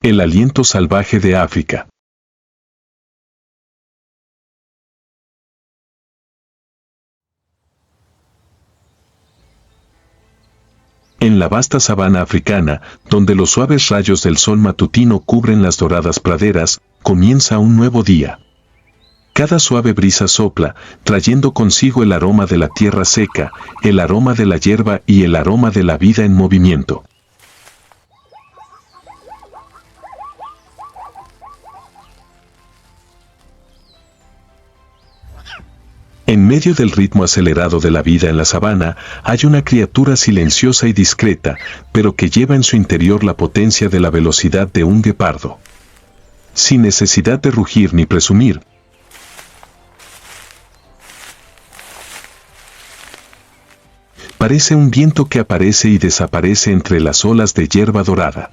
El aliento salvaje de África. En la vasta sabana africana, donde los suaves rayos del sol matutino cubren las doradas praderas, comienza un nuevo día. Cada suave brisa sopla, trayendo consigo el aroma de la tierra seca, el aroma de la hierba y el aroma de la vida en movimiento. En medio del ritmo acelerado de la vida en la sabana, hay una criatura silenciosa y discreta, pero que lleva en su interior la potencia de la velocidad de un guepardo. Sin necesidad de rugir ni presumir, parece un viento que aparece y desaparece entre las olas de hierba dorada.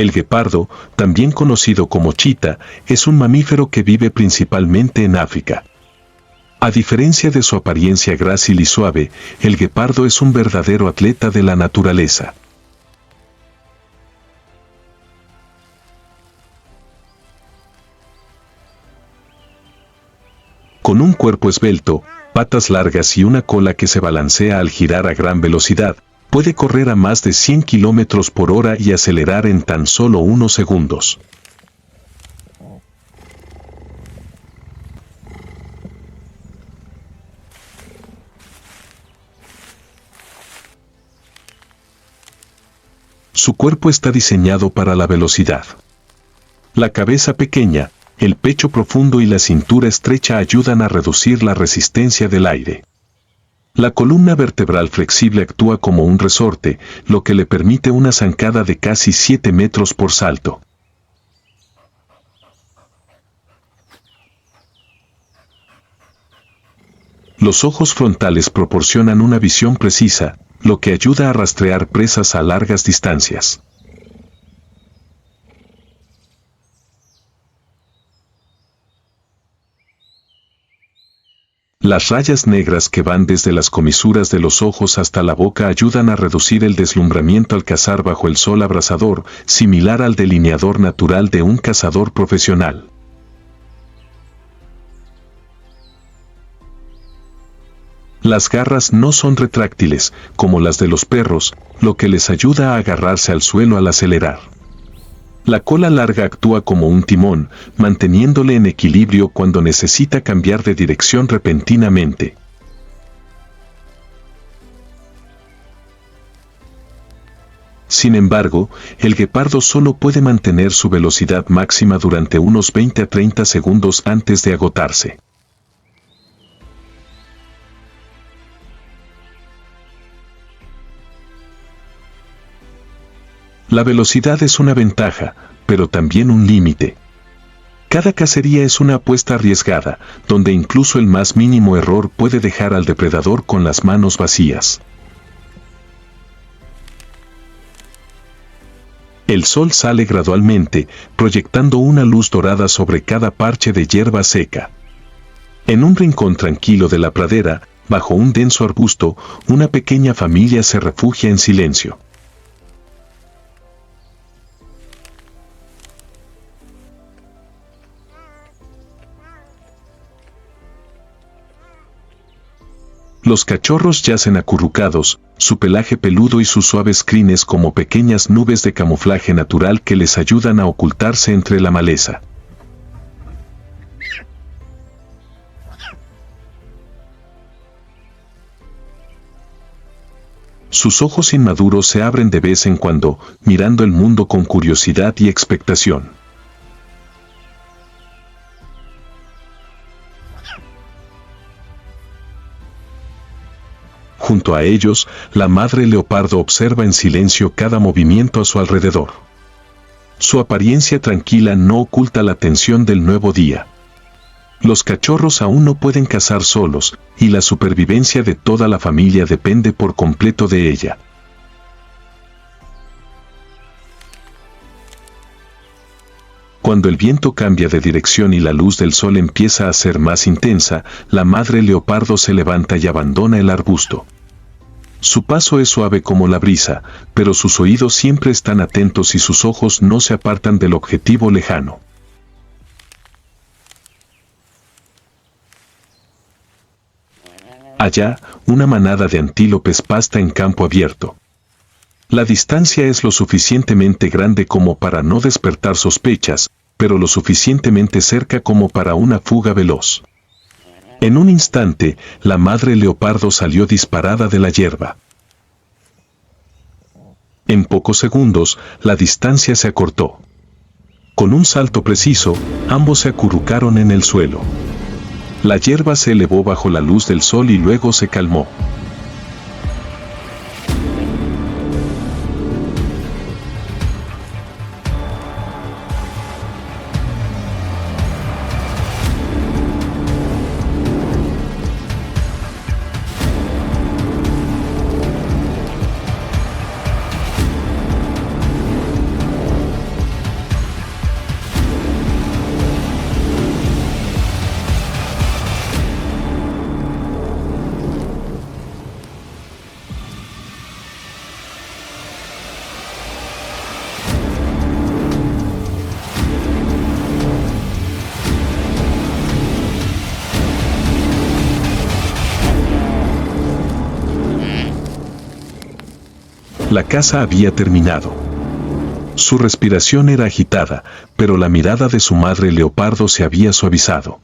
El guepardo, también conocido como chita, es un mamífero que vive principalmente en África. A diferencia de su apariencia grácil y suave, el guepardo es un verdadero atleta de la naturaleza. Con un cuerpo esbelto, patas largas y una cola que se balancea al girar a gran velocidad, puede correr a más de 100 km por hora y acelerar en tan solo unos segundos. Su cuerpo está diseñado para la velocidad. La cabeza pequeña, el pecho profundo y la cintura estrecha ayudan a reducir la resistencia del aire. La columna vertebral flexible actúa como un resorte, lo que le permite una zancada de casi 7 metros por salto. Los ojos frontales proporcionan una visión precisa, lo que ayuda a rastrear presas a largas distancias. Las rayas negras que van desde las comisuras de los ojos hasta la boca ayudan a reducir el deslumbramiento al cazar bajo el sol abrasador, similar al delineador natural de un cazador profesional. Las garras no son retráctiles, como las de los perros, lo que les ayuda a agarrarse al suelo al acelerar. La cola larga actúa como un timón, manteniéndole en equilibrio cuando necesita cambiar de dirección repentinamente. Sin embargo, el guepardo solo puede mantener su velocidad máxima durante unos 20 a 30 segundos antes de agotarse. La velocidad es una ventaja, pero también un límite. Cada cacería es una apuesta arriesgada, donde incluso el más mínimo error puede dejar al depredador con las manos vacías. El sol sale gradualmente, proyectando una luz dorada sobre cada parche de hierba seca. En un rincón tranquilo de la pradera, bajo un denso arbusto, una pequeña familia se refugia en silencio. Los cachorros yacen acurrucados, su pelaje peludo y sus suaves crines como pequeñas nubes de camuflaje natural que les ayudan a ocultarse entre la maleza. Sus ojos inmaduros se abren de vez en cuando, mirando el mundo con curiosidad y expectación. Junto a ellos, la madre leopardo observa en silencio cada movimiento a su alrededor. Su apariencia tranquila no oculta la tensión del nuevo día. Los cachorros aún no pueden cazar solos, y la supervivencia de toda la familia depende por completo de ella. Cuando el viento cambia de dirección y la luz del sol empieza a ser más intensa, la madre leopardo se levanta y abandona el arbusto. Su paso es suave como la brisa, pero sus oídos siempre están atentos y sus ojos no se apartan del objetivo lejano. Allá, una manada de antílopes pasta en campo abierto. La distancia es lo suficientemente grande como para no despertar sospechas, pero lo suficientemente cerca como para una fuga veloz. En un instante, la madre leopardo salió disparada de la hierba. En pocos segundos, la distancia se acortó. Con un salto preciso, ambos se acurrucaron en el suelo. La hierba se elevó bajo la luz del sol y luego se calmó. La caza había terminado. Su respiración era agitada, pero la mirada de su madre leopardo se había suavizado.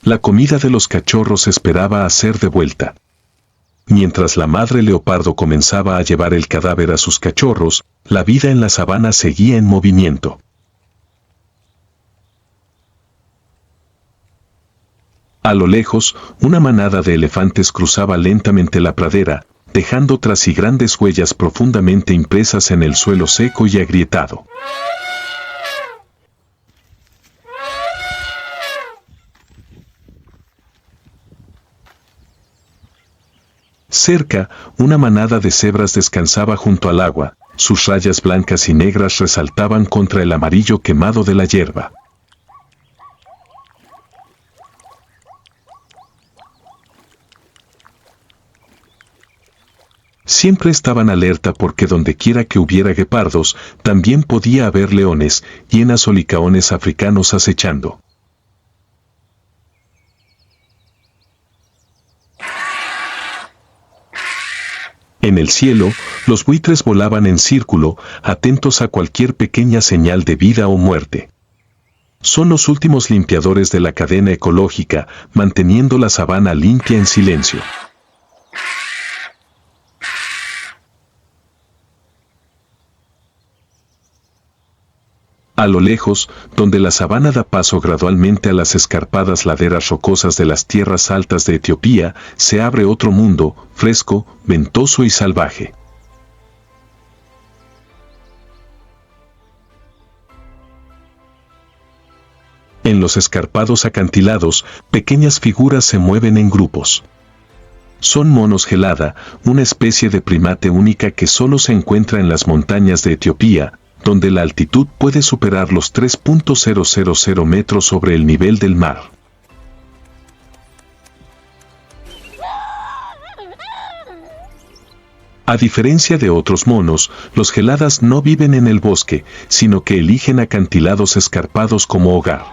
La comida de los cachorros esperaba a ser devuelta. Mientras la madre leopardo comenzaba a llevar el cadáver a sus cachorros, la vida en la sabana seguía en movimiento. A lo lejos, una manada de elefantes cruzaba lentamente la pradera, dejando tras sí grandes huellas profundamente impresas en el suelo seco y agrietado. Cerca, una manada de cebras descansaba junto al agua, sus rayas blancas y negras resaltaban contra el amarillo quemado de la hierba. Siempre estaban alerta porque dondequiera que hubiera guepardos, también podía haber leones, hienas o licaones africanos acechando. En el cielo, los buitres volaban en círculo, atentos a cualquier pequeña señal de vida o muerte. Son los últimos limpiadores de la cadena ecológica, manteniendo la sabana limpia en silencio. A lo lejos, donde la sabana da paso gradualmente a las escarpadas laderas rocosas de las tierras altas de Etiopía, se abre otro mundo, fresco, ventoso y salvaje. En los escarpados acantilados, pequeñas figuras se mueven en grupos. Son monos gelada, una especie de primate única que solo se encuentra en las montañas de Etiopía, donde la altitud puede superar los 3.000 metros sobre el nivel del mar. A diferencia de otros monos, los geladas no viven en el bosque, sino que eligen acantilados escarpados como hogar.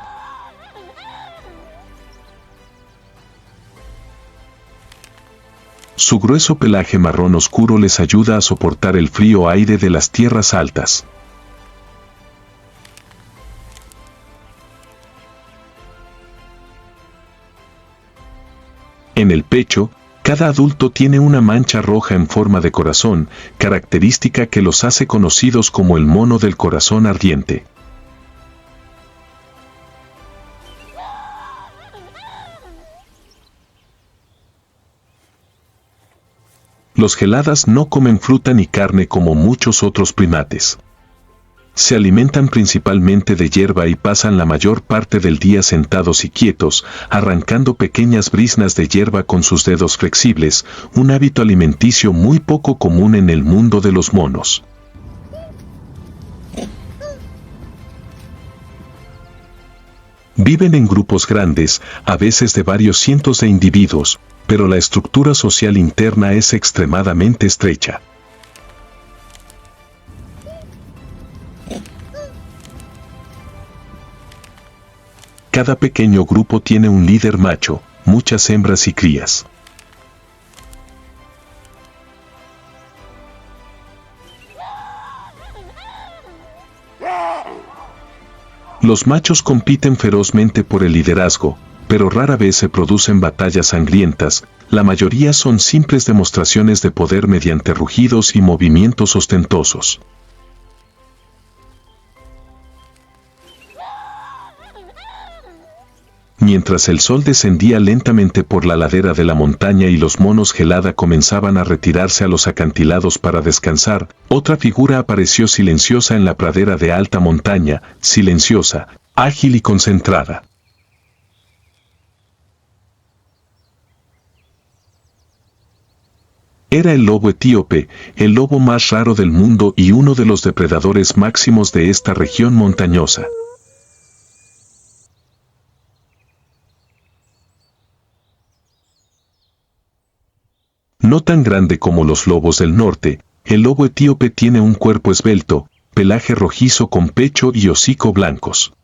Su grueso pelaje marrón oscuro les ayuda a soportar el frío aire de las tierras altas. En el pecho, cada adulto tiene una mancha roja en forma de corazón, característica que los hace conocidos como el mono del corazón ardiente. Los geladas no comen fruta ni carne como muchos otros primates. Se alimentan principalmente de hierba y pasan la mayor parte del día sentados y quietos, arrancando pequeñas briznas de hierba con sus dedos flexibles, un hábito alimenticio muy poco común en el mundo de los monos. Viven en grupos grandes, a veces de varios cientos de individuos, pero la estructura social interna es extremadamente estrecha. Cada pequeño grupo tiene un líder macho, muchas hembras y crías. Los machos compiten ferozmente por el liderazgo, pero rara vez se producen batallas sangrientas, la mayoría son simples demostraciones de poder mediante rugidos y movimientos ostentosos. Mientras el sol descendía lentamente por la ladera de la montaña y los monos gelada comenzaban a retirarse a los acantilados para descansar, otra figura apareció silenciosa en la pradera de alta montaña, silenciosa, ágil y concentrada. Era el lobo etíope, el lobo más raro del mundo y uno de los depredadores máximos de esta región montañosa. No tan grande como los lobos del norte, el lobo etíope tiene un cuerpo esbelto, pelaje rojizo con pecho y hocico blancos.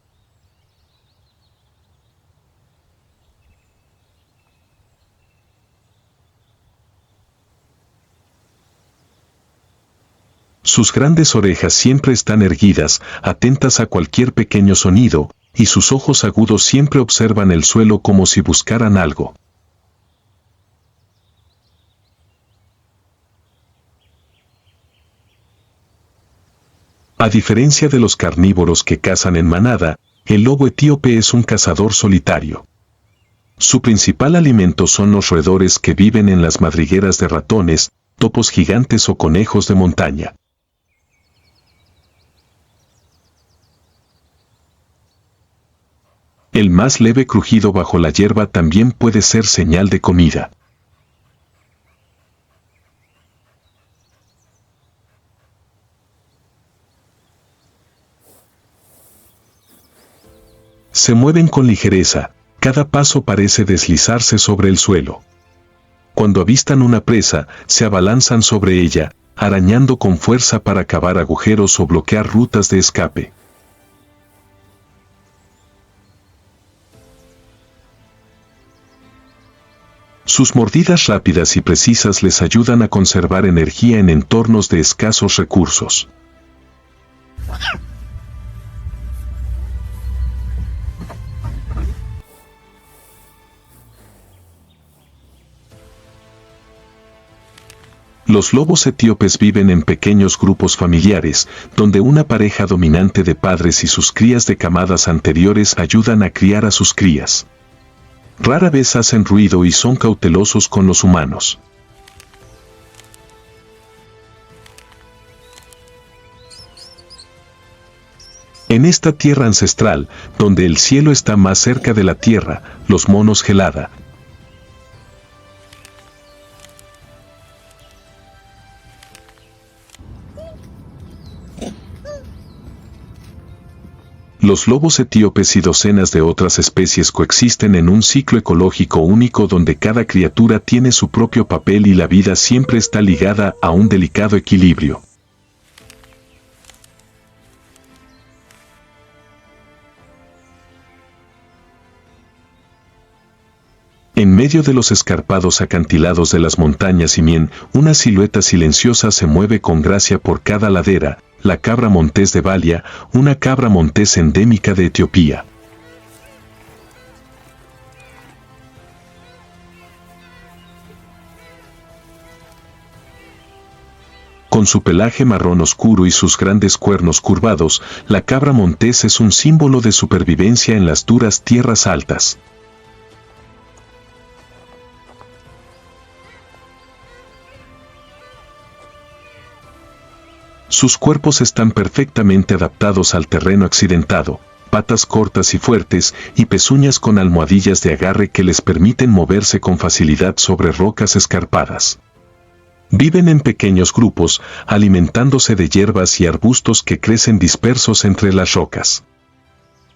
Sus grandes orejas siempre están erguidas, atentas a cualquier pequeño sonido, y sus ojos agudos siempre observan el suelo como si buscaran algo. A diferencia de los carnívoros que cazan en manada, el lobo etíope es un cazador solitario. Su principal alimento son los roedores que viven en las madrigueras de ratones, topos gigantes o conejos de montaña. El más leve crujido bajo la hierba también puede ser señal de comida. Se mueven con ligereza, cada paso parece deslizarse sobre el suelo. Cuando avistan una presa, se abalanzan sobre ella, arañando con fuerza para cavar agujeros o bloquear rutas de escape. Sus mordidas rápidas y precisas les ayudan a conservar energía en entornos de escasos recursos. Los lobos etíopes viven en pequeños grupos familiares, donde una pareja dominante de padres y sus crías de camadas anteriores ayudan a criar a sus crías. Rara vez hacen ruido y son cautelosos con los humanos. En esta tierra ancestral, donde el cielo está más cerca de la tierra, los monos gelada, los lobos etíopes y docenas de otras especies coexisten en un ciclo ecológico único donde cada criatura tiene su propio papel y la vida siempre está ligada a un delicado equilibrio. En medio de los escarpados acantilados de las montañas Simien, una silueta silenciosa se mueve con gracia por cada ladera, la cabra montés de Balia, una cabra montés endémica de Etiopía. Con su pelaje marrón oscuro y sus grandes cuernos curvados, la cabra montés es un símbolo de supervivencia en las duras tierras altas. Sus cuerpos están perfectamente adaptados al terreno accidentado, patas cortas y fuertes y pezuñas con almohadillas de agarre que les permiten moverse con facilidad sobre rocas escarpadas. Viven en pequeños grupos, alimentándose de hierbas y arbustos que crecen dispersos entre las rocas.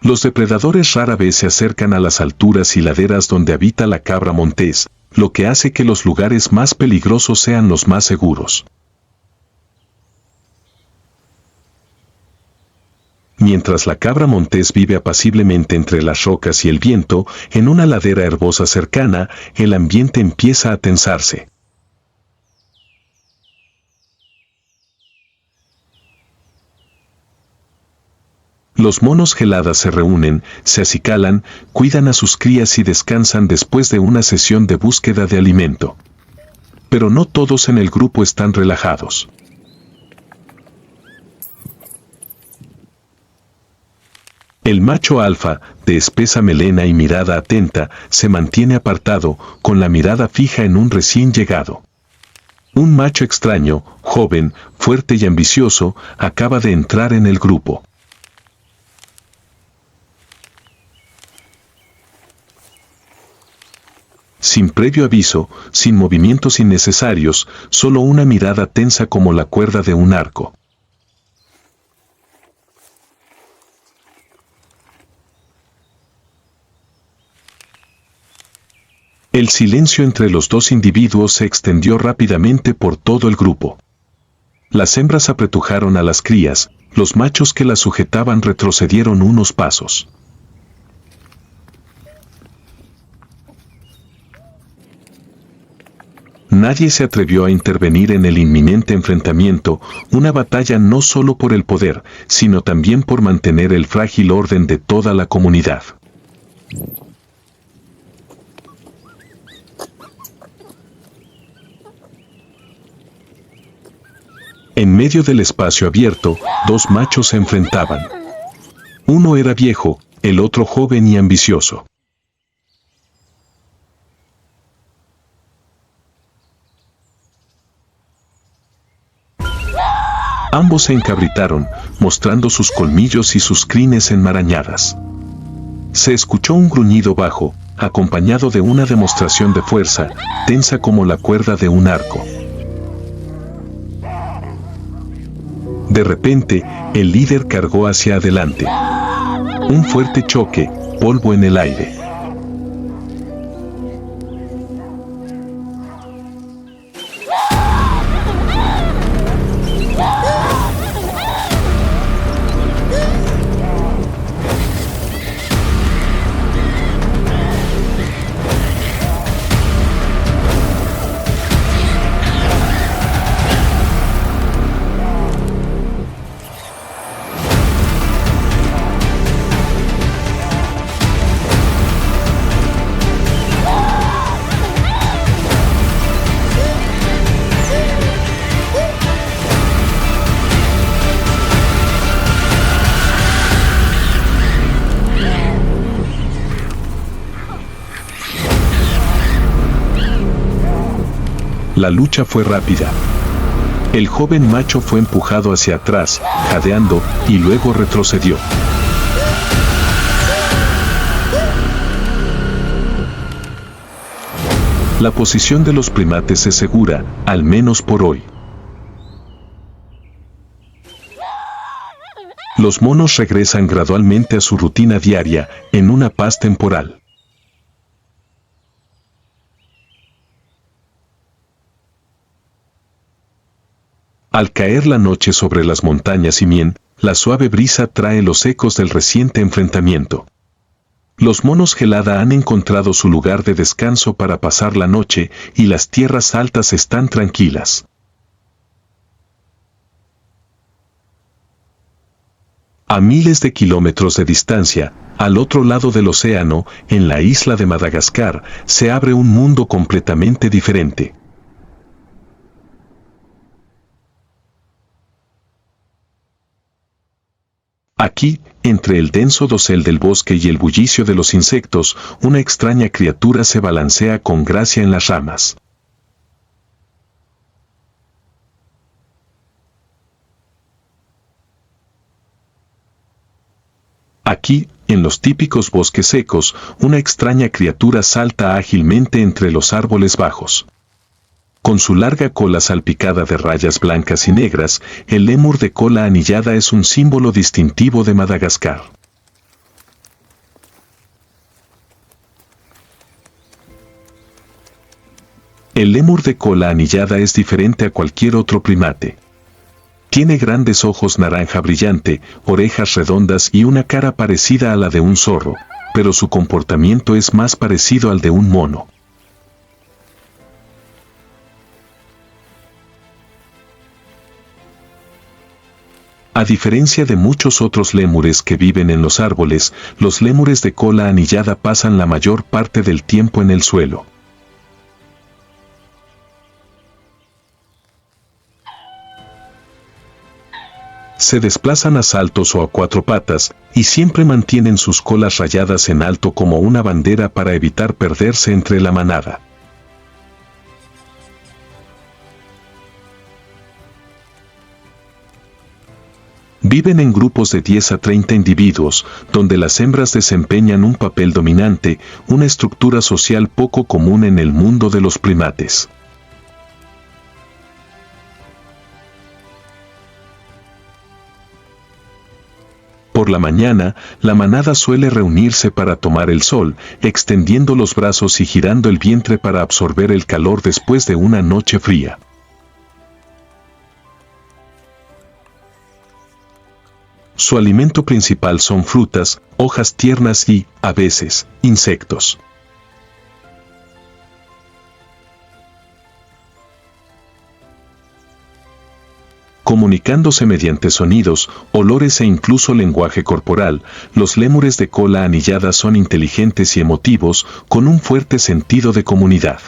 Los depredadores rara vez se acercan a las alturas y laderas donde habita la cabra montés, lo que hace que los lugares más peligrosos sean los más seguros. Mientras la cabra montés vive apaciblemente entre las rocas y el viento, en una ladera herbosa cercana, el ambiente empieza a tensarse. Los monos geladas se reúnen, se acicalan, cuidan a sus crías y descansan después de una sesión de búsqueda de alimento. Pero no todos en el grupo están relajados. El macho alfa, de espesa melena y mirada atenta, se mantiene apartado, con la mirada fija en un recién llegado. Un macho extraño, joven, fuerte y ambicioso, acaba de entrar en el grupo. Sin previo aviso, sin movimientos innecesarios, solo una mirada tensa como la cuerda de un arco. El silencio entre los dos individuos se extendió rápidamente por todo el grupo. Las hembras apretujaron a las crías, los machos que las sujetaban retrocedieron unos pasos. Nadie se atrevió a intervenir en el inminente enfrentamiento, una batalla no solo por el poder, sino también por mantener el frágil orden de toda la comunidad. En medio del espacio abierto, dos machos se enfrentaban. Uno era viejo, el otro joven y ambicioso. Ambos se encabritaron, mostrando sus colmillos y sus crines enmarañadas. Se escuchó un gruñido bajo, acompañado de una demostración de fuerza, tensa como la cuerda de un arco. De repente, el líder cargó hacia adelante. Un fuerte choque, polvo en el aire. La lucha fue rápida. El joven macho fue empujado hacia atrás, jadeando, y luego retrocedió. La posición de los primates es segura, al menos por hoy. Los monos regresan gradualmente a su rutina diaria, en una paz temporal. Al caer la noche sobre las montañas Imien, la suave brisa trae los ecos del reciente enfrentamiento. Los monos gelada han encontrado su lugar de descanso para pasar la noche y las tierras altas están tranquilas. A miles de kilómetros de distancia, al otro lado del océano, en la isla de Madagascar, se abre un mundo completamente diferente. Aquí, entre el denso dosel del bosque y el bullicio de los insectos, una extraña criatura se balancea con gracia en las ramas. Aquí, en los típicos bosques secos, una extraña criatura salta ágilmente entre los árboles bajos. Con su larga cola salpicada de rayas blancas y negras, el lémur de cola anillada es un símbolo distintivo de Madagascar. El lémur de cola anillada es diferente a cualquier otro primate. Tiene grandes ojos naranja brillante, orejas redondas y una cara parecida a la de un zorro, pero su comportamiento es más parecido al de un mono. A diferencia de muchos otros lémures que viven en los árboles, los lémures de cola anillada pasan la mayor parte del tiempo en el suelo. Se desplazan a saltos o a cuatro patas, y siempre mantienen sus colas rayadas en alto como una bandera para evitar perderse entre la manada. Viven en grupos de 10 a 30 individuos, donde las hembras desempeñan un papel dominante, una estructura social poco común en el mundo de los primates. Por la mañana, la manada suele reunirse para tomar el sol, extendiendo los brazos y girando el vientre para absorber el calor después de una noche fría. Su alimento principal son frutas, hojas tiernas y, a veces, insectos. Comunicándose mediante sonidos, olores e incluso lenguaje corporal, los lémures de cola anillada son inteligentes y emotivos, con un fuerte sentido de comunidad.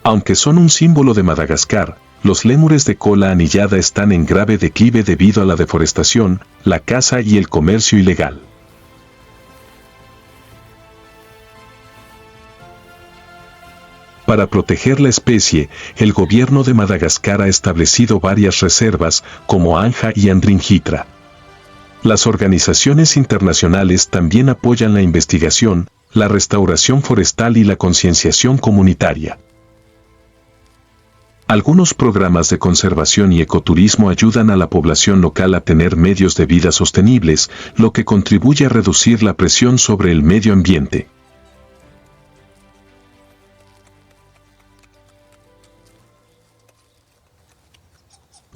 Aunque son un símbolo de Madagascar, los lémures de cola anillada están en grave declive debido a la deforestación, la caza y el comercio ilegal. Para proteger la especie, el gobierno de Madagascar ha establecido varias reservas, como Anja y Andringitra. Las organizaciones internacionales también apoyan la investigación, la restauración forestal y la concienciación comunitaria. Algunos programas de conservación y ecoturismo ayudan a la población local a tener medios de vida sostenibles, lo que contribuye a reducir la presión sobre el medio ambiente.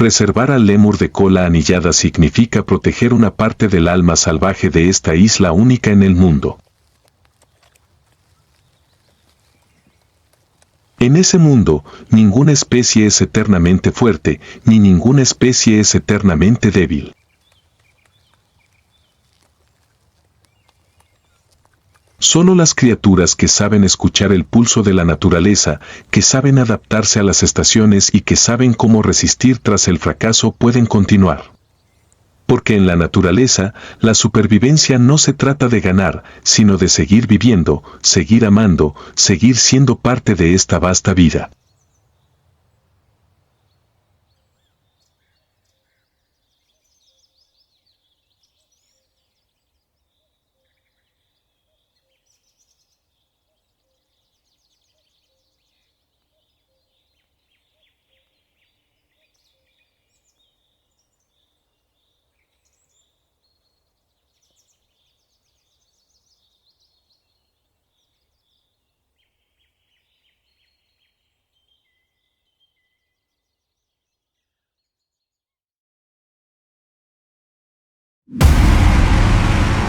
Preservar al lémur de cola anillada significa proteger una parte del alma salvaje de esta isla única en el mundo. En ese mundo, ninguna especie es eternamente fuerte, ni ninguna especie es eternamente débil. Solo las criaturas que saben escuchar el pulso de la naturaleza, que saben adaptarse a las estaciones y que saben cómo resistir tras el fracaso pueden continuar. Porque en la naturaleza, la supervivencia no se trata de ganar, sino de seguir viviendo, seguir amando, seguir siendo parte de esta vasta vida.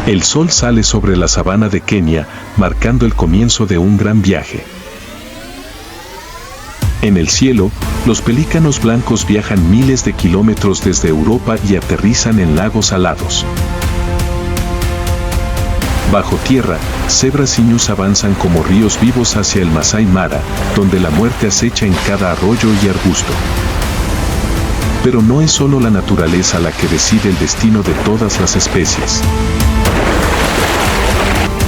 El sol sale sobre la sabana de Kenia, marcando el comienzo de un gran viaje. En el cielo, los pelícanos blancos viajan miles de kilómetros desde Europa y aterrizan en lagos salados. Bajo tierra, cebras y ñus avanzan como ríos vivos hacia el Masai Mara, donde la muerte acecha en cada arroyo y arbusto. Pero no es solo la naturaleza la que decide el destino de todas las especies.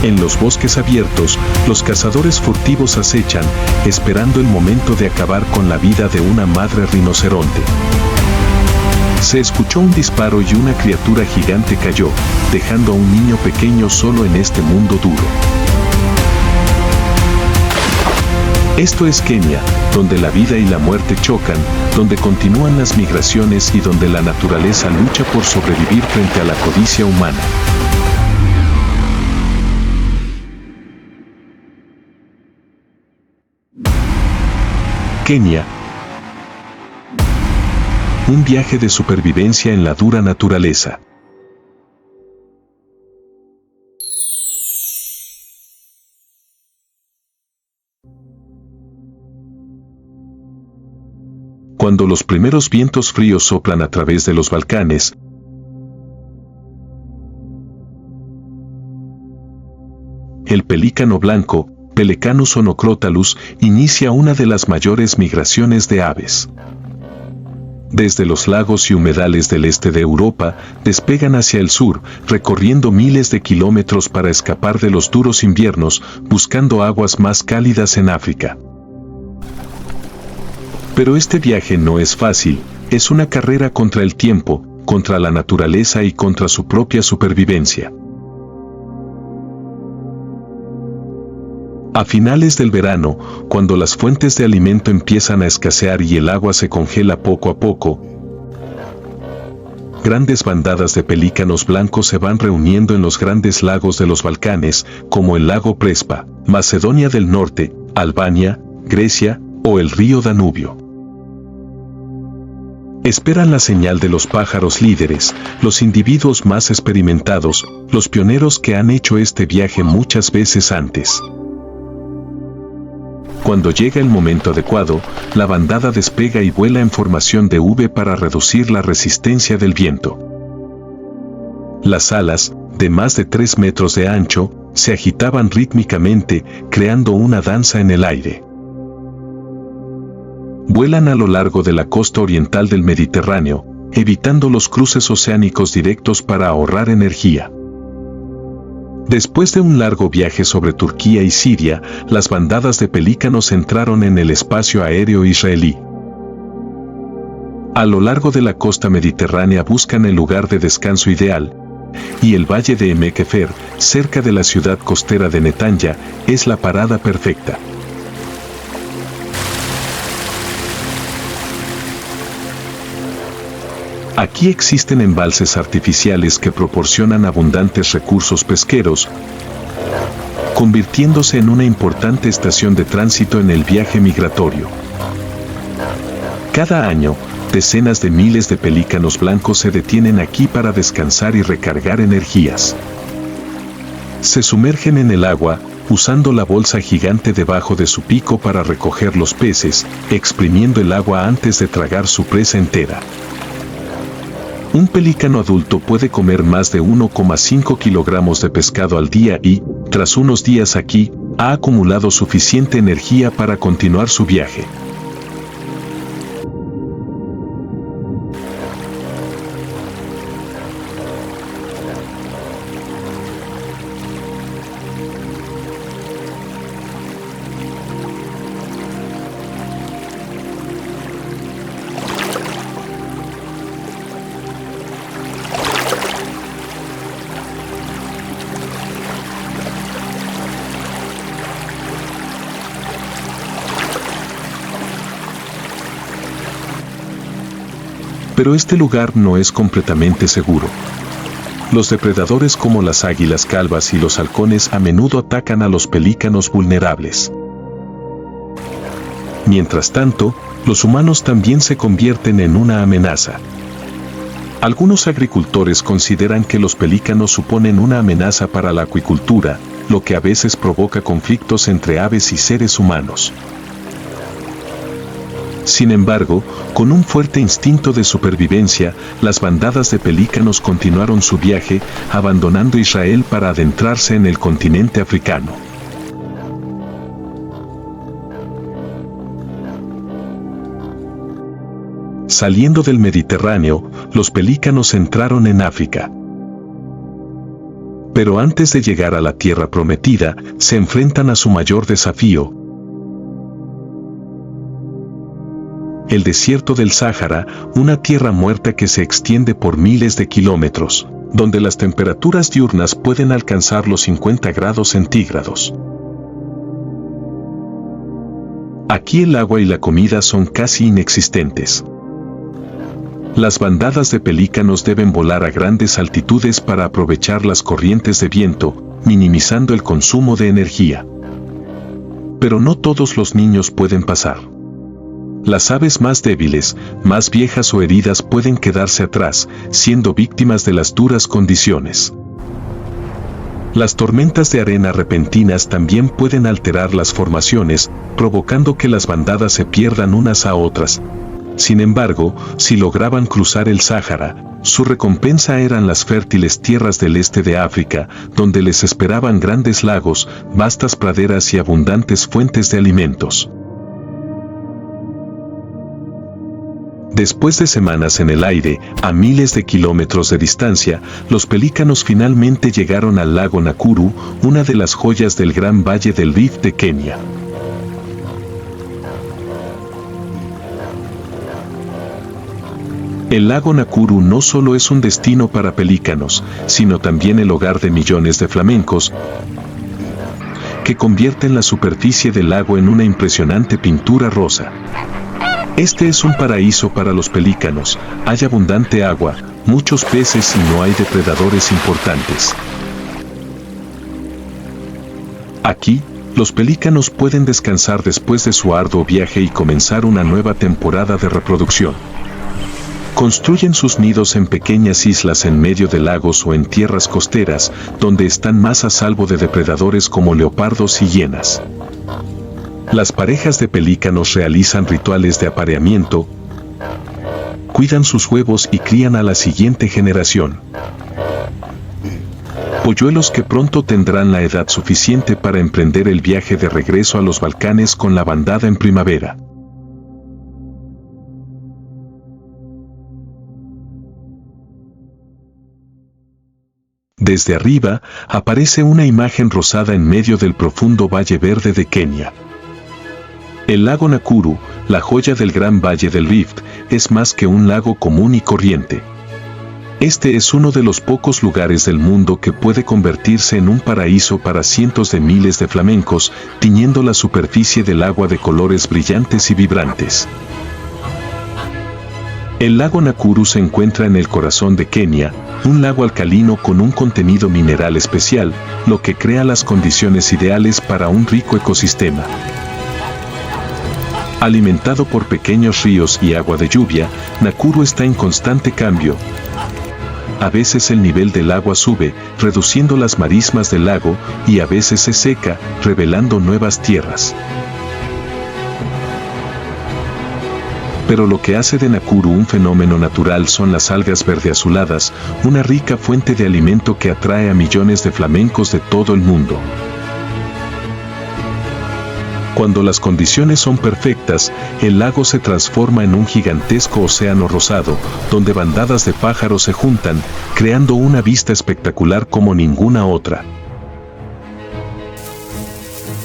En los bosques abiertos, los cazadores furtivos acechan, esperando el momento de acabar con la vida de una madre rinoceronte. Se escuchó un disparo y una criatura gigante cayó, dejando a un niño pequeño solo en este mundo duro. Esto es Kenia, donde la vida y la muerte chocan, donde continúan las migraciones y donde la naturaleza lucha por sobrevivir frente a la codicia humana. Kenia. Un viaje de supervivencia en la dura naturaleza. Cuando los primeros vientos fríos soplan a través de los Balcanes, el pelícano blanco, Pelecanus onocrotalus, inicia una de las mayores migraciones de aves. Desde los lagos y humedales del este de Europa, despegan hacia el sur, recorriendo miles de kilómetros para escapar de los duros inviernos, buscando aguas más cálidas en África. Pero este viaje no es fácil, es una carrera contra el tiempo, contra la naturaleza y contra su propia supervivencia. A finales del verano, cuando las fuentes de alimento empiezan a escasear y el agua se congela poco a poco, grandes bandadas de pelícanos blancos se van reuniendo en los grandes lagos de los Balcanes, como el lago Prespa, Macedonia del Norte, Albania, Grecia o el río Danubio. Esperan la señal de los pájaros líderes, los individuos más experimentados, los pioneros que han hecho este viaje muchas veces antes. Cuando llega el momento adecuado, la bandada despega y vuela en formación de V para reducir la resistencia del viento. Las alas, de más de 3 metros de ancho, se agitaban rítmicamente, creando una danza en el aire. Vuelan a lo largo de la costa oriental del Mediterráneo, evitando los cruces oceánicos directos para ahorrar energía. Después de un largo viaje sobre Turquía y Siria, las bandadas de pelícanos entraron en el espacio aéreo israelí. A lo largo de la costa mediterránea buscan el lugar de descanso ideal, y el valle de Emek-Efer, cerca de la ciudad costera de Netanya, es la parada perfecta. Aquí existen embalses artificiales que proporcionan abundantes recursos pesqueros, convirtiéndose en una importante estación de tránsito en el viaje migratorio. Cada año, decenas de miles de pelícanos blancos se detienen aquí para descansar y recargar energías. Se sumergen en el agua, usando la bolsa gigante debajo de su pico para recoger los peces, exprimiendo el agua antes de tragar su presa entera. Un pelícano adulto puede comer más de 1,5 kilogramos de pescado al día y, tras unos días aquí, ha acumulado suficiente energía para continuar su viaje. Pero este lugar no es completamente seguro. Los depredadores como las águilas calvas y los halcones a menudo atacan a los pelícanos vulnerables. Mientras tanto, los humanos también se convierten en una amenaza. Algunos agricultores consideran que los pelícanos suponen una amenaza para la acuicultura, lo que a veces provoca conflictos entre aves y seres humanos. Sin embargo, con un fuerte instinto de supervivencia, las bandadas de pelícanos continuaron su viaje, abandonando Israel para adentrarse en el continente africano. Saliendo del Mediterráneo, los pelícanos entraron en África. Pero antes de llegar a la tierra prometida, se enfrentan a su mayor desafío: el desierto del Sáhara, una tierra muerta que se extiende por miles de kilómetros, donde las temperaturas diurnas pueden alcanzar los 50 grados centígrados. Aquí el agua y la comida son casi inexistentes. Las bandadas de pelícanos deben volar a grandes altitudes para aprovechar las corrientes de viento, minimizando el consumo de energía. Pero no todos los niños pueden pasar. Las aves más débiles, más viejas o heridas pueden quedarse atrás, siendo víctimas de las duras condiciones. Las tormentas de arena repentinas también pueden alterar las formaciones, provocando que las bandadas se pierdan unas a otras. Sin embargo, si lograban cruzar el Sáhara, su recompensa eran las fértiles tierras del este de África, donde les esperaban grandes lagos, vastas praderas y abundantes fuentes de alimentos. Después de semanas en el aire, a miles de kilómetros de distancia, los pelícanos finalmente llegaron al lago Nakuru, una de las joyas del Gran Valle del Rift de Kenia. El lago Nakuru no solo es un destino para pelícanos, sino también el hogar de millones de flamencos, que convierten la superficie del lago en una impresionante pintura rosa. Este es un paraíso para los pelícanos, hay abundante agua, muchos peces y no hay depredadores importantes. Aquí, los pelícanos pueden descansar después de su arduo viaje y comenzar una nueva temporada de reproducción. Construyen sus nidos en pequeñas islas en medio de lagos o en tierras costeras, donde están más a salvo de depredadores como leopardos y hienas. Las parejas de pelícanos realizan rituales de apareamiento, cuidan sus huevos y crían a la siguiente generación. Polluelos que pronto tendrán la edad suficiente para emprender el viaje de regreso a los Balcanes con la bandada en primavera. Desde arriba, aparece una imagen rosada en medio del profundo Valle Verde de Kenia. El lago Nakuru, la joya del Gran Valle del Rift, es más que un lago común y corriente. Este es uno de los pocos lugares del mundo que puede convertirse en un paraíso para cientos de miles de flamencos, tiñendo la superficie del agua de colores brillantes y vibrantes. El lago Nakuru se encuentra en el corazón de Kenia, un lago alcalino con un contenido mineral especial, lo que crea las condiciones ideales para un rico ecosistema. Alimentado por pequeños ríos y agua de lluvia, Nakuru está en constante cambio. A veces el nivel del agua sube, reduciendo las marismas del lago, y a veces se seca, revelando nuevas tierras. Pero lo que hace de Nakuru un fenómeno natural son las algas verde-azuladas, una rica fuente de alimento que atrae a millones de flamencos de todo el mundo. Cuando las condiciones son perfectas, el lago se transforma en un gigantesco océano rosado, donde bandadas de pájaros se juntan, creando una vista espectacular como ninguna otra.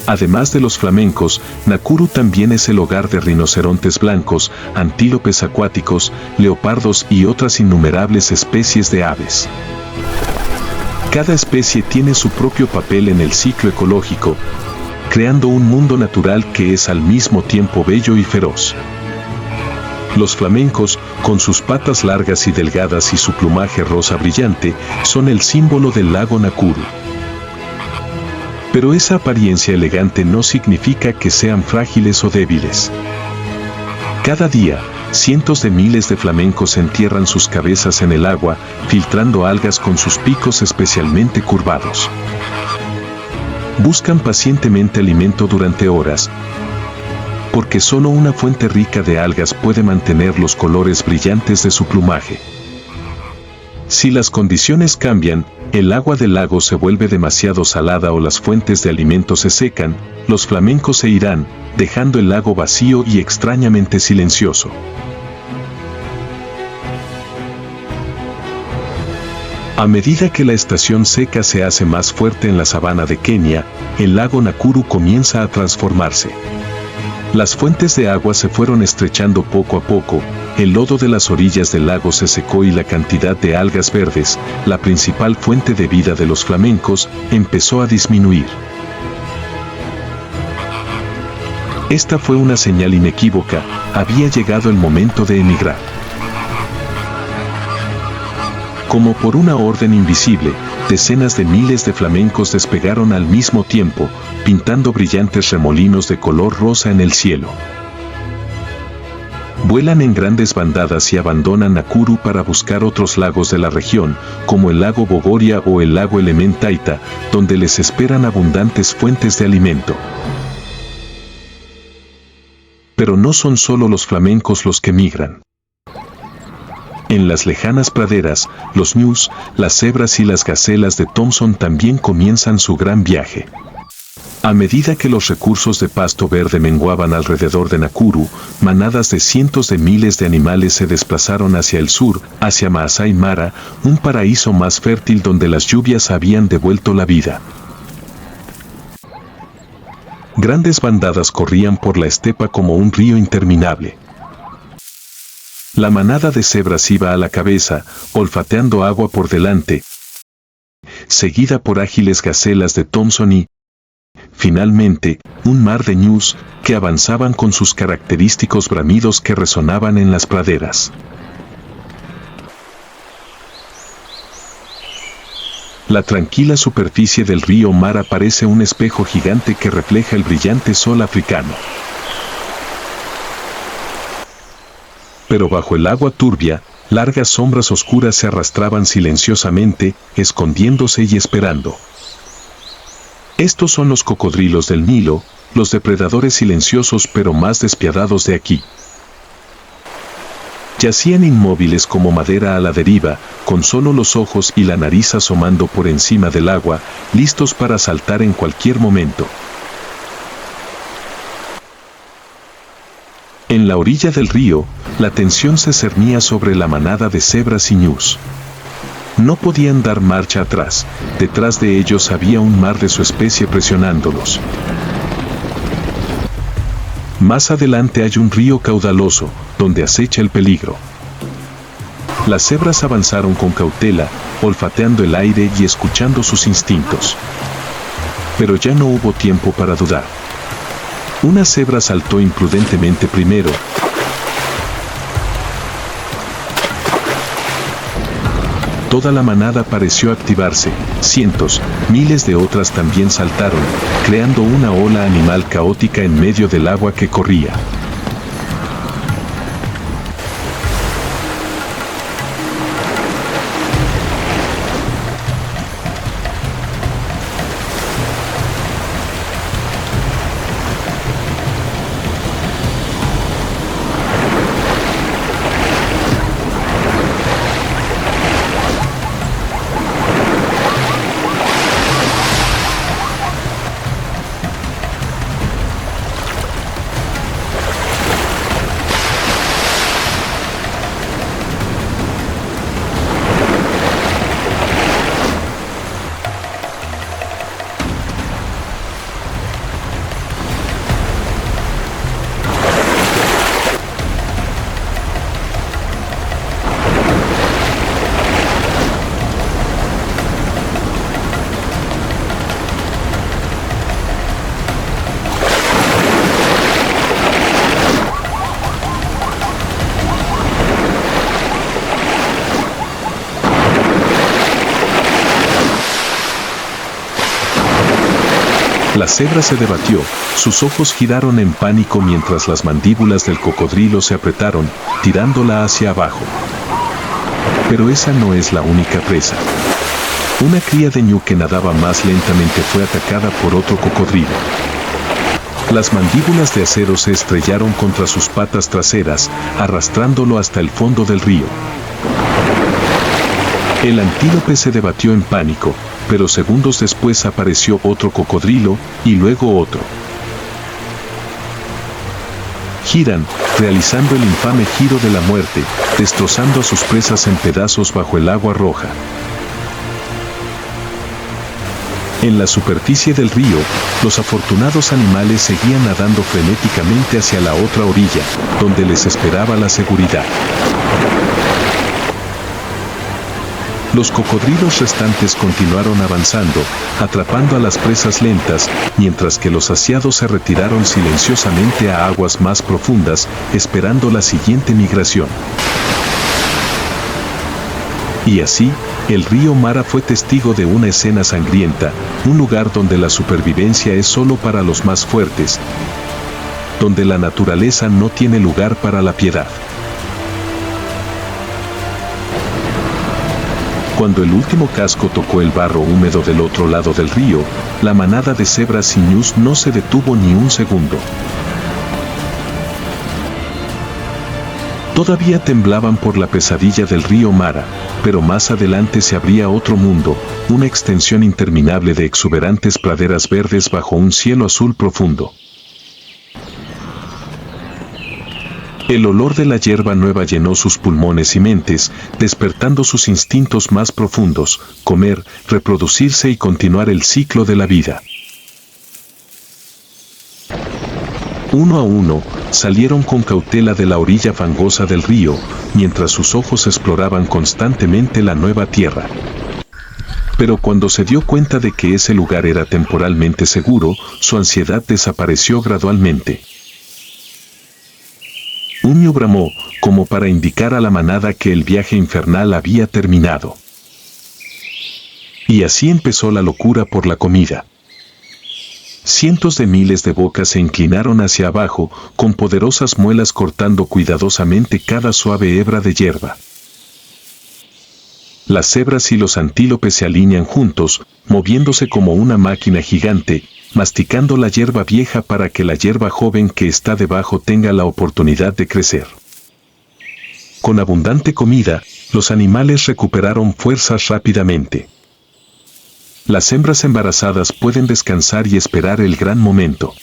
Además de los flamencos, Nakuru también es el hogar de rinocerontes blancos, antílopes acuáticos, leopardos y otras innumerables especies de aves. Cada especie tiene su propio papel en el ciclo ecológico, creando un mundo natural que es al mismo tiempo bello y feroz. Los flamencos, con sus patas largas y delgadas y su plumaje rosa brillante, son el símbolo del lago Nakuru. Pero esa apariencia elegante no significa que sean frágiles o débiles. Cada día, cientos de miles de flamencos entierran sus cabezas en el agua, filtrando algas con sus picos especialmente curvados. Buscan pacientemente alimento durante horas, porque solo una fuente rica de algas puede mantener los colores brillantes de su plumaje. Si las condiciones cambian, el agua del lago se vuelve demasiado salada o las fuentes de alimento se secan, los flamencos se irán, dejando el lago vacío y extrañamente silencioso. A medida que la estación seca se hace más fuerte en la sabana de Kenia, el lago Nakuru comienza a transformarse. Las fuentes de agua se fueron estrechando poco a poco, el lodo de las orillas del lago se secó y la cantidad de algas verdes, la principal fuente de vida de los flamencos, empezó a disminuir. Esta fue una señal inequívoca, había llegado el momento de emigrar. Como por una orden invisible, decenas de miles de flamencos despegaron al mismo tiempo, pintando brillantes remolinos de color rosa en el cielo. Vuelan en grandes bandadas y abandonan Nakuru para buscar otros lagos de la región, como el lago Bogoria o el lago Elementaita, donde les esperan abundantes fuentes de alimento. Pero no son solo los flamencos los que migran. En las lejanas praderas, los ñus, las cebras y las gacelas de Thompson también comienzan su gran viaje. A medida que los recursos de pasto verde menguaban alrededor de Nakuru, manadas de cientos de miles de animales se desplazaron hacia el sur, hacia Maasai Mara, un paraíso más fértil donde las lluvias habían devuelto la vida. Grandes bandadas corrían por la estepa como un río interminable. La manada de cebras iba a la cabeza, olfateando agua por delante, seguida por ágiles gacelas de Thompson y, finalmente, un mar de ñus que avanzaban con sus característicos bramidos que resonaban en las praderas. La tranquila superficie del río Mara parece un espejo gigante que refleja el brillante sol africano. Pero bajo el agua turbia, largas sombras oscuras se arrastraban silenciosamente, escondiéndose y esperando. Estos son los cocodrilos del Nilo, los depredadores silenciosos pero más despiadados de aquí. Yacían inmóviles como madera a la deriva, con solo los ojos y la nariz asomando por encima del agua, listos para saltar en cualquier momento. En la orilla del río, la tensión se cernía sobre la manada de cebras y ñus. No podían dar marcha atrás, detrás de ellos había un mar de su especie presionándolos. Más adelante hay un río caudaloso, donde acecha el peligro. Las cebras avanzaron con cautela, olfateando el aire y escuchando sus instintos. Pero ya no hubo tiempo para dudar. Una cebra saltó imprudentemente primero. Toda la manada pareció activarse, cientos, miles de otras también saltaron, creando una ola animal caótica en medio del agua que corría. La cebra se debatió, sus ojos giraron en pánico mientras las mandíbulas del cocodrilo se apretaron, tirándola hacia abajo. Pero esa no es la única presa. Una cría de ñu que nadaba más lentamente fue atacada por otro cocodrilo. Las mandíbulas de acero se estrellaron contra sus patas traseras, arrastrándolo hasta el fondo del río. El antílope se debatió en pánico, pero segundos después apareció otro cocodrilo, y luego otro. Giran, realizando el infame giro de la muerte, destrozando a sus presas en pedazos bajo el agua roja. En la superficie del río, los afortunados animales seguían nadando frenéticamente hacia la otra orilla, donde les esperaba la seguridad. Los cocodrilos restantes continuaron avanzando, atrapando a las presas lentas, mientras que los saciados se retiraron silenciosamente a aguas más profundas, esperando la siguiente migración. Y así, el río Mara fue testigo de una escena sangrienta, un lugar donde la supervivencia es solo para los más fuertes, donde la naturaleza no tiene lugar para la piedad. Cuando el último casco tocó el barro húmedo del otro lado del río, la manada de cebras y ñus no se detuvo ni un segundo. Todavía temblaban por la pesadilla del río Mara, pero más adelante se abría otro mundo, una extensión interminable de exuberantes praderas verdes bajo un cielo azul profundo. El olor de la hierba nueva llenó sus pulmones y mentes, despertando sus instintos más profundos: comer, reproducirse y continuar el ciclo de la vida. Uno a uno, salieron con cautela de la orilla fangosa del río, mientras sus ojos exploraban constantemente la nueva tierra. Pero cuando se dio cuenta de que ese lugar era temporalmente seguro, su ansiedad desapareció gradualmente. Un ñu bramó, como para indicar a la manada que el viaje infernal había terminado. Y así empezó la locura por la comida. Cientos de miles de bocas se inclinaron hacia abajo, con poderosas muelas cortando cuidadosamente cada suave hebra de hierba. Las cebras y los antílopes se alinean juntos, moviéndose como una máquina gigante, masticando la hierba vieja para que la hierba joven que está debajo tenga la oportunidad de crecer. Con abundante comida, los animales recuperaron fuerzas rápidamente. Las hembras embarazadas pueden descansar y esperar el gran momento.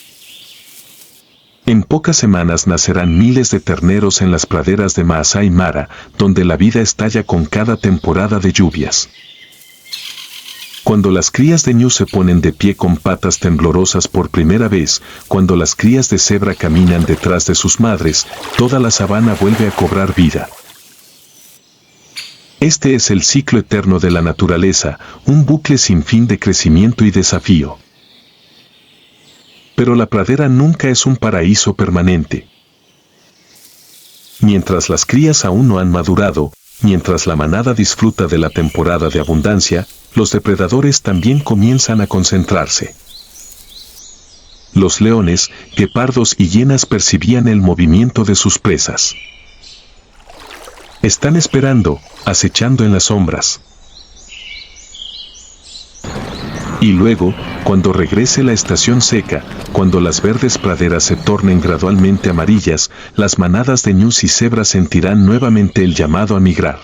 En pocas semanas nacerán miles de terneros en las praderas de Maasai Mara, donde la vida estalla con cada temporada de lluvias. Cuando las crías de ñu se ponen de pie con patas temblorosas por primera vez, cuando las crías de cebra caminan detrás de sus madres, toda la sabana vuelve a cobrar vida. Este es el ciclo eterno de la naturaleza, un bucle sin fin de crecimiento y desafío. Pero la pradera nunca es un paraíso permanente. Mientras las crías aún no han madurado, mientras la manada disfruta de la temporada de abundancia, los depredadores también comienzan a concentrarse. Los leones, guepardos y hienas percibían el movimiento de sus presas. Están esperando, acechando en las sombras. Y luego, cuando regrese la estación seca, cuando las verdes praderas se tornen gradualmente amarillas, las manadas de ñus y cebras sentirán nuevamente el llamado a migrar.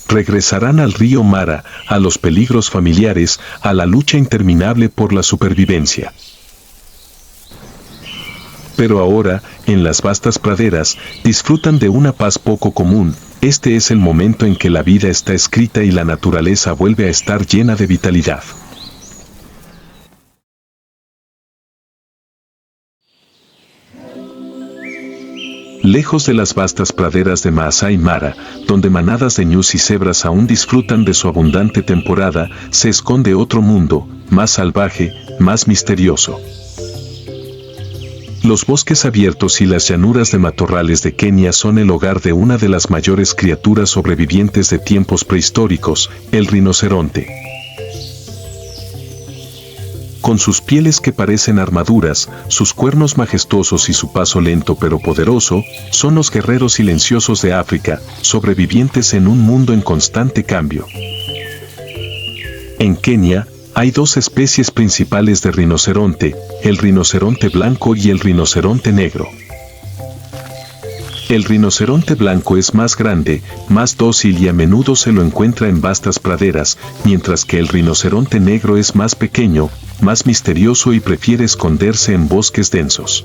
Regresarán al río Mara, a los peligros familiares, a la lucha interminable por la supervivencia. Pero ahora, en las vastas praderas, disfrutan de una paz poco común. Este es el momento en que la vida está escrita y la naturaleza vuelve a estar llena de vitalidad. Lejos de las vastas praderas de Maasai Mara, donde manadas de ñus y cebras aún disfrutan de su abundante temporada, se esconde otro mundo, más salvaje, más misterioso. Los bosques abiertos y las llanuras de matorrales de Kenia son el hogar de una de las mayores criaturas sobrevivientes de tiempos prehistóricos, el rinoceronte. Con sus pieles que parecen armaduras, sus cuernos majestuosos y su paso lento pero poderoso, son los guerreros silenciosos de África, sobrevivientes en un mundo en constante cambio. En Kenia, hay dos especies principales de rinoceronte, el rinoceronte blanco y el rinoceronte negro. El rinoceronte blanco es más grande, más dócil y a menudo se lo encuentra en vastas praderas, mientras que el rinoceronte negro es más pequeño, más misterioso y prefiere esconderse en bosques densos.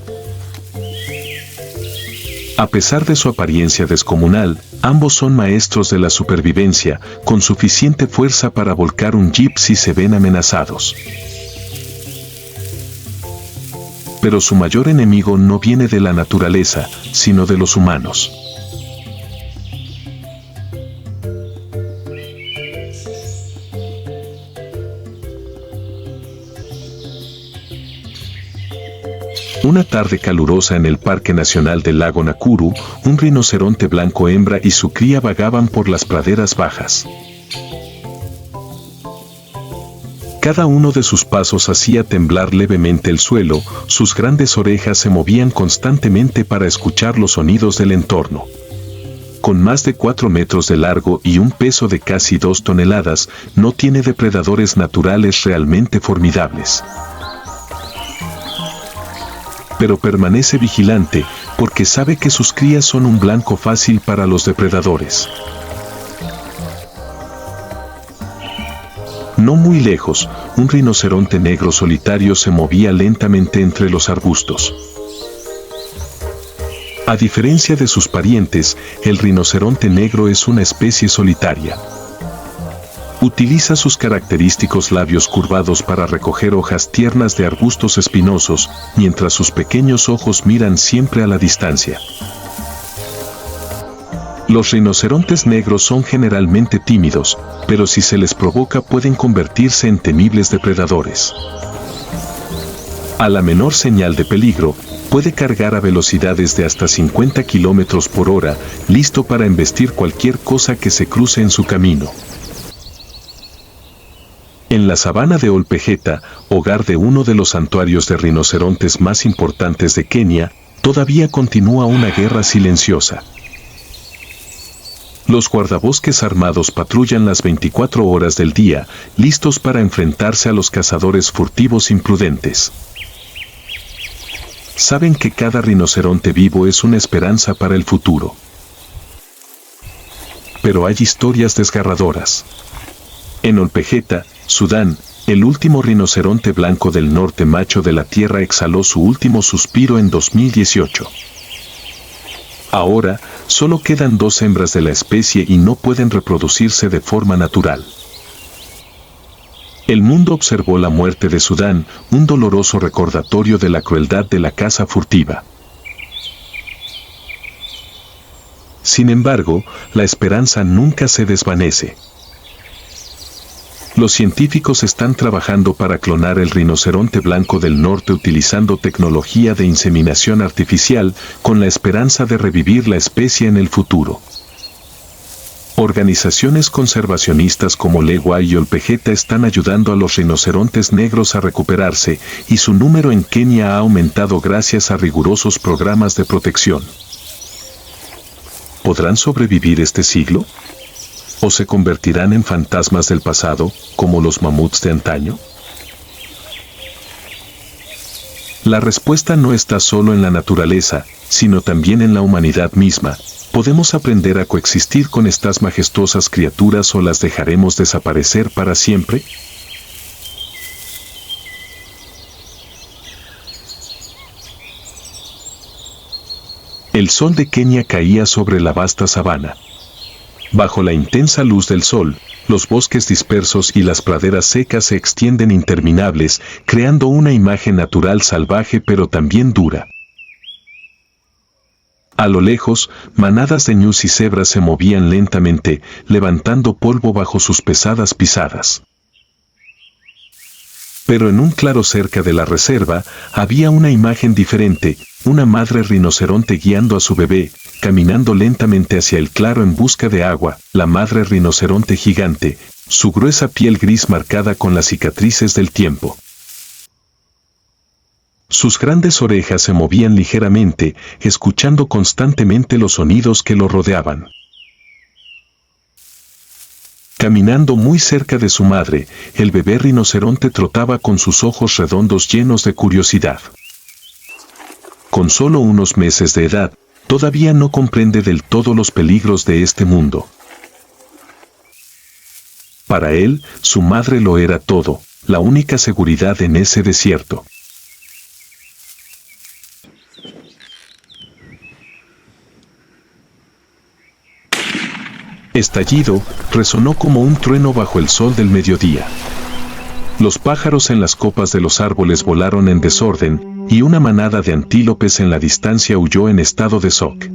A pesar de su apariencia descomunal, ambos son maestros de la supervivencia, con suficiente fuerza para volcar un jeep si se ven amenazados. Pero su mayor enemigo no viene de la naturaleza, sino de los humanos. Una tarde calurosa en el Parque Nacional del Lago Nakuru, un rinoceronte blanco hembra y su cría vagaban por las praderas bajas. Cada uno de sus pasos hacía temblar levemente el suelo, sus grandes orejas se movían constantemente para escuchar los sonidos del entorno. Con más de 4 metros de largo y un peso de casi 2 toneladas, no tiene depredadores naturales realmente formidables. Pero permanece vigilante, porque sabe que sus crías son un blanco fácil para los depredadores. No muy lejos, un rinoceronte negro solitario se movía lentamente entre los arbustos. A diferencia de sus parientes, el rinoceronte negro es una especie solitaria. Utiliza sus característicos labios curvados para recoger hojas tiernas de arbustos espinosos, mientras sus pequeños ojos miran siempre a la distancia. Los rinocerontes negros son generalmente tímidos, pero si se les provoca pueden convertirse en temibles depredadores. A la menor señal de peligro, puede cargar a velocidades de hasta 50 km por hora, listo para embestir cualquier cosa que se cruce en su camino. En la sabana de Olpejeta, hogar de uno de los santuarios de rinocerontes más importantes de Kenia, todavía continúa una guerra silenciosa. Los guardabosques armados patrullan las 24 horas del día, listos para enfrentarse a los cazadores furtivos imprudentes. Saben que cada rinoceronte vivo es una esperanza para el futuro. Pero hay historias desgarradoras. En Olpejeta, Sudán, el último rinoceronte blanco del norte macho de la Tierra exhaló su último suspiro en 2018. Ahora, solo quedan 2 hembras de la especie y no pueden reproducirse de forma natural. El mundo observó la muerte de Sudán, un doloroso recordatorio de la crueldad de la caza furtiva. Sin embargo, la esperanza nunca se desvanece. Los científicos están trabajando para clonar el rinoceronte blanco del norte utilizando tecnología de inseminación artificial, con la esperanza de revivir la especie en el futuro. Organizaciones conservacionistas como Lewa y Olpejeta están ayudando a los rinocerontes negros a recuperarse, y su número en Kenia ha aumentado gracias a rigurosos programas de protección. ¿Podrán sobrevivir este siglo? ¿O se convertirán en fantasmas del pasado, como los mamuts de antaño? La respuesta no está solo en la naturaleza, sino también en la humanidad misma. ¿Podemos aprender a coexistir con estas majestuosas criaturas o las dejaremos desaparecer para siempre? El sol de Kenia caía sobre la vasta sabana. Bajo la intensa luz del sol, los bosques dispersos y las praderas secas se extienden interminables, creando una imagen natural salvaje pero también dura. A lo lejos, manadas de ñus y cebras se movían lentamente, levantando polvo bajo sus pesadas pisadas. Pero en un claro cerca de la reserva, había una imagen diferente, una madre rinoceronte guiando a su bebé, caminando lentamente hacia el claro en busca de agua. La madre rinoceronte gigante, su gruesa piel gris marcada con las cicatrices del tiempo. Sus grandes orejas se movían ligeramente, escuchando constantemente los sonidos que lo rodeaban. Caminando muy cerca de su madre, el bebé rinoceronte trotaba con sus ojos redondos llenos de curiosidad. Con solo unos meses de edad, todavía no comprende del todo los peligros de este mundo. Para él, su madre lo era todo, la única seguridad en ese desierto. Estallido, resonó como un trueno bajo el sol del mediodía. Los pájaros en las copas de los árboles volaron en desorden, y una manada de antílopes en la distancia huyó en estado de shock.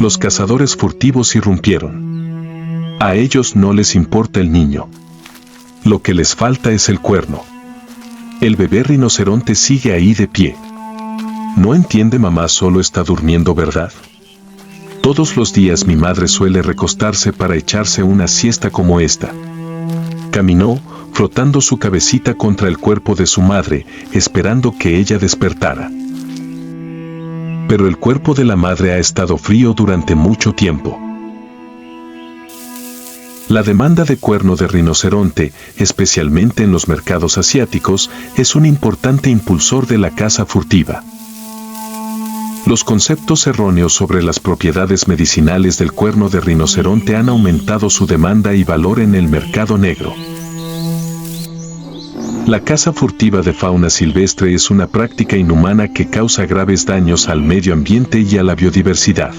Los cazadores furtivos irrumpieron. A ellos no les importa el niño. Lo que les falta es el cuerno. El bebé rinoceronte sigue ahí de pie. No entiende, mamá solo está durmiendo, ¿verdad? Todos los días mi madre suele recostarse para echarse una siesta como esta. Caminó, frotando su cabecita contra el cuerpo de su madre, esperando que ella despertara. Pero el cuerpo de la madre ha estado frío durante mucho tiempo. La demanda de cuerno de rinoceronte, especialmente en los mercados asiáticos, es un importante impulsor de la caza furtiva. Los conceptos erróneos sobre las propiedades medicinales del cuerno de rinoceronte han aumentado su demanda y valor en el mercado negro. La caza furtiva de fauna silvestre es una práctica inhumana que causa graves daños al medio ambiente y a la biodiversidad.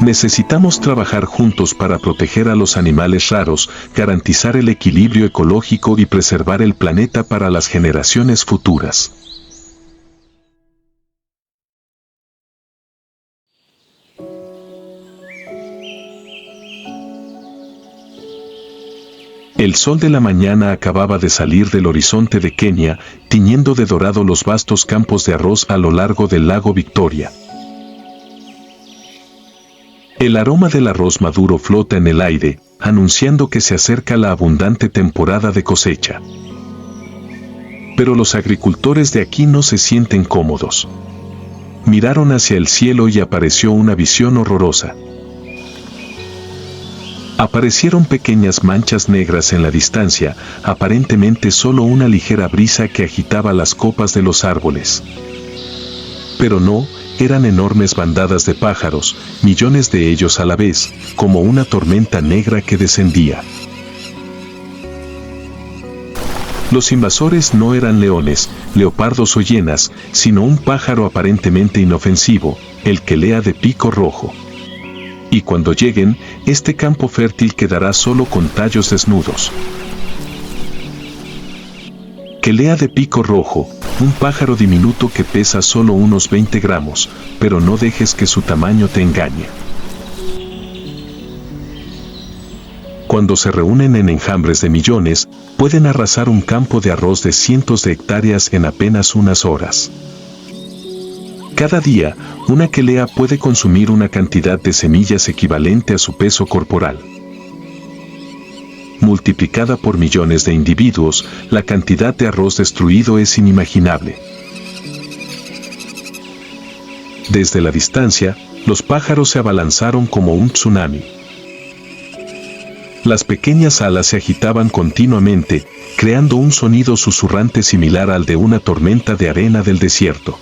Necesitamos trabajar juntos para proteger a los animales raros, garantizar el equilibrio ecológico y preservar el planeta para las generaciones futuras. El sol de la mañana acababa de salir del horizonte de Kenia, tiñendo de dorado los vastos campos de arroz a lo largo del lago Victoria. El aroma del arroz maduro flota en el aire, anunciando que se acerca la abundante temporada de cosecha. Pero los agricultores de aquí no se sienten cómodos. Miraron hacia el cielo y apareció una visión horrorosa. Aparecieron pequeñas manchas negras en la distancia, aparentemente solo una ligera brisa que agitaba las copas de los árboles. Pero no, eran enormes bandadas de pájaros, millones de ellos a la vez, como una tormenta negra que descendía. Los invasores no eran leones, leopardos o hienas, sino un pájaro aparentemente inofensivo, el quelea de pico rojo. Y cuando lleguen, este campo fértil quedará solo con tallos desnudos. Quelea de pico rojo, un pájaro diminuto que pesa solo unos 20 gramos, pero no dejes que su tamaño te engañe. Cuando se reúnen en enjambres de millones, pueden arrasar un campo de arroz de cientos de hectáreas en apenas unas horas. Cada día, una quelea puede consumir una cantidad de semillas equivalente a su peso corporal. Multiplicada por millones de individuos, la cantidad de arroz destruido es inimaginable. Desde la distancia, los pájaros se abalanzaron como un tsunami. Las pequeñas alas se agitaban continuamente, creando un sonido susurrante similar al de una tormenta de arena del desierto.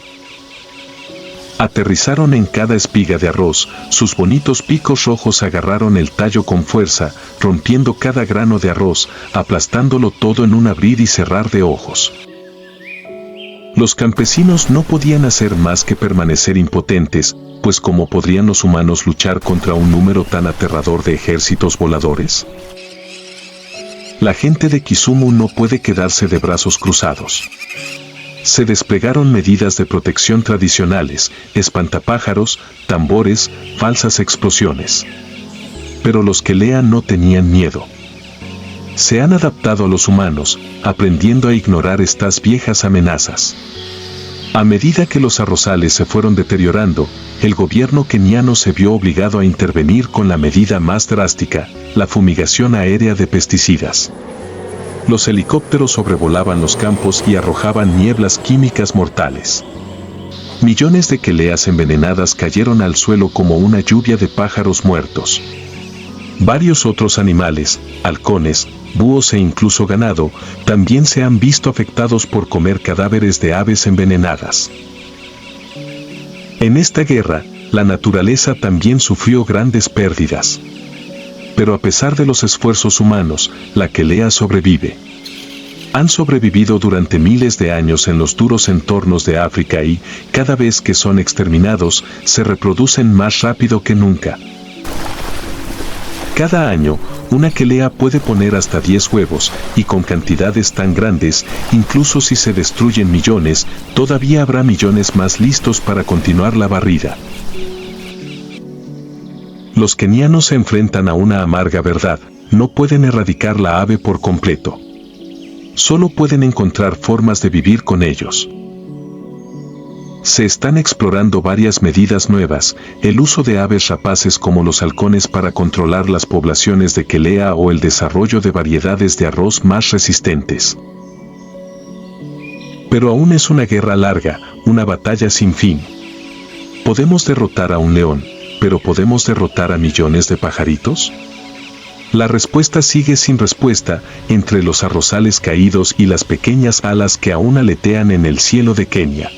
Aterrizaron en cada espiga de arroz, sus bonitos picos rojos agarraron el tallo con fuerza, rompiendo cada grano de arroz, aplastándolo todo en un abrir y cerrar de ojos. Los campesinos no podían hacer más que permanecer impotentes, pues ¿cómo podrían los humanos luchar contra un número tan aterrador de ejércitos voladores? La gente de Kisumu no puede quedarse de brazos cruzados. Se desplegaron medidas de protección tradicionales, espantapájaros, tambores, falsas explosiones. Pero los quelea no tenían miedo. Se han adaptado a los humanos, aprendiendo a ignorar estas viejas amenazas. A medida que los arrozales se fueron deteriorando, el gobierno keniano se vio obligado a intervenir con la medida más drástica, la fumigación aérea de pesticidas. Los helicópteros sobrevolaban los campos y arrojaban nieblas químicas mortales. Millones de queleas envenenadas cayeron al suelo como una lluvia de pájaros muertos. Varios otros animales, halcones, búhos e incluso ganado, también se han visto afectados por comer cadáveres de aves envenenadas. En esta guerra, la naturaleza también sufrió grandes pérdidas. Pero a pesar de los esfuerzos humanos, la quelea sobrevive. Han sobrevivido durante miles de años en los duros entornos de África y, cada vez que son exterminados, se reproducen más rápido que nunca. Cada año, una quelea puede poner hasta 10 huevos, y con cantidades tan grandes, incluso si se destruyen millones, todavía habrá millones más listos para continuar la barrida. Los kenianos se enfrentan a una amarga verdad: no pueden erradicar la ave por completo. Solo pueden encontrar formas de vivir con ellos. Se están explorando varias medidas nuevas: el uso de aves rapaces como los halcones para controlar las poblaciones de quelea o el desarrollo de variedades de arroz más resistentes. Pero aún es una guerra larga, una batalla sin fin. ¿Podemos derrotar a un león, pero podemos derrotar a millones de pajaritos? La respuesta sigue sin respuesta, entre los arrozales caídos y las pequeñas alas que aún aletean en el cielo de Kenia.